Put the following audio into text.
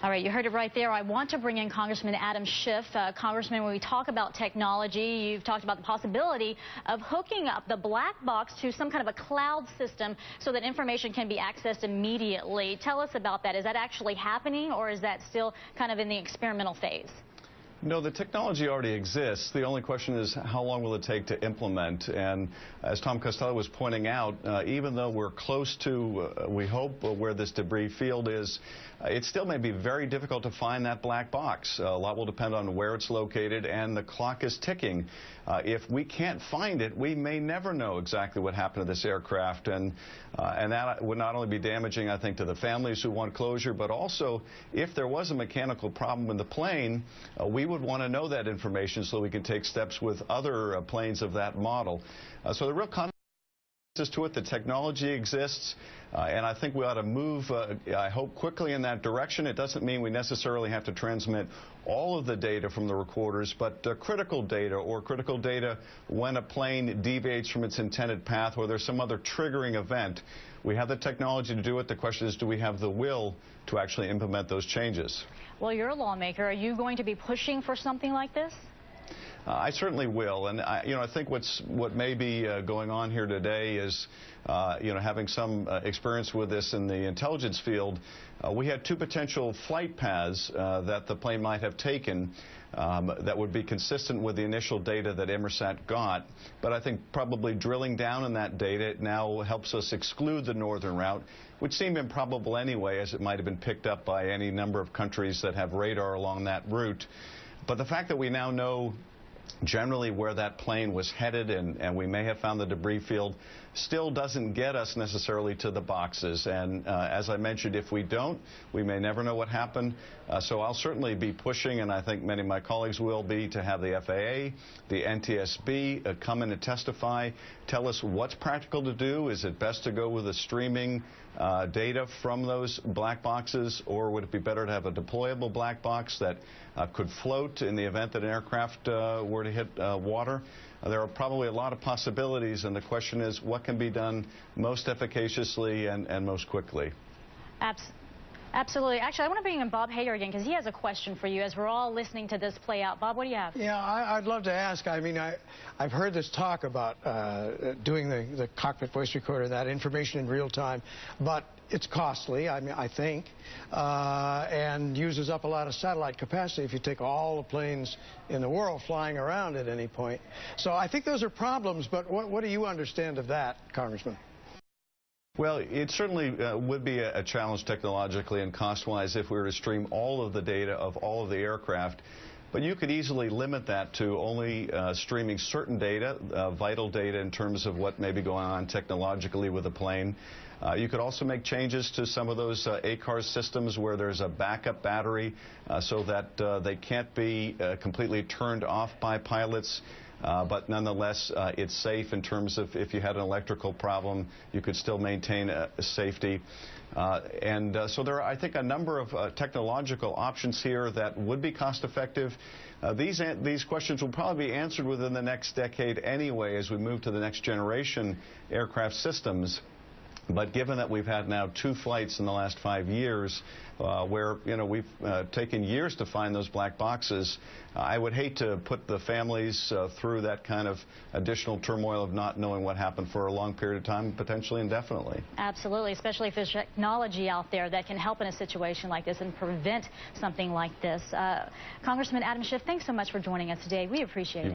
All right, you heard it right there. I want to bring in Congressman Adam Schiff. Congressman, when we talk about technology, you've talked about the possibility of hooking up the black box to some kind of a cloud system so that information can be accessed immediately. Tell us about that. Is that actually happening, or is that still kind of in the experimental phase? No, the technology already exists. The only question is how long will it take to implement? And as Tom Costello was pointing out, even though we're close to, we hope, where this debris field is, it still may be very difficult to find that black box. A lot will depend on where it's located, and the clock is ticking. If we can't find it, we may never know exactly what happened to this aircraft, and that would not only be damaging, I think, to the families who want closure, but also if there was a mechanical problem in the plane, we would want to know that information so we can take steps with other planes of that model. So the real to it, the technology exists, and I think we ought to move, I hope, quickly in that direction. It doesn't mean we necessarily have to transmit all of the data from the recorders, but critical data, or critical data when a plane deviates from its intended path or there's some other triggering event. We have the technology to do it. The question is, do we have the will to actually implement those changes? Well, you're a lawmaker. Are you going to be pushing for something like this? I certainly will, and I think what may be going on here today is, having some experience with this in the intelligence field. We had two potential flight paths that the plane might have taken that would be consistent with the initial data that Inmarsat got, but I think probably drilling down in that data, it now helps us exclude the northern route, which seemed improbable anyway, as it might have been picked up by any number of countries that have radar along that route. But the fact that we now know generally where that plane was headed, and we may have found the debris field, still doesn't get us necessarily to the boxes. And as I mentioned, if we don't, we may never know what happened. So I'll certainly be pushing, and I think many of my colleagues will be, to have the FAA, the NTSB come in and testify, tell us what's practical to do. Is it best to go with the streaming data from those black boxes, or would it be better to have a deployable black box that could float in the event that an aircraft were to hit water? There are probably a lot of possibilities, and the question is what can be done most efficaciously and most quickly. Absolutely. Actually, I want to bring in Bob Hager again, because he has a question for you as we're all listening to this play out. Bob, what do you have? Yeah, I'd love to ask. I mean, I've heard this talk about doing the cockpit voice recorder, that information in real time, but it's costly, I think, and uses up a lot of satellite capacity if you take all the planes in the world flying around at any point. So I think those are problems, but what do you understand of that, Congressman? Well, it certainly would be a challenge technologically and cost-wise if we were to stream all of the data of all of the aircraft. But you could easily limit that to only streaming certain data, vital data in terms of what may be going on technologically with the plane. You could also make changes to some of those ACARS systems where there's a backup battery so that they can't be completely turned off by pilots. But nonetheless, it's safe in terms of if you had an electrical problem, you could still maintain safety. So there are, I think, a number of technological options here that would be cost-effective. These questions will probably be answered within the next decade anyway as we move to the next generation aircraft systems. But given that we've had now 2 flights in the last 5 years where, we've taken years to find those black boxes, I would hate to put the families through that kind of additional turmoil of not knowing what happened for a long period of time, potentially indefinitely. Absolutely, especially if there's technology out there that can help in a situation like this and prevent something like this. Congressman Adam Schiff, thanks so much for joining us today. We appreciate it.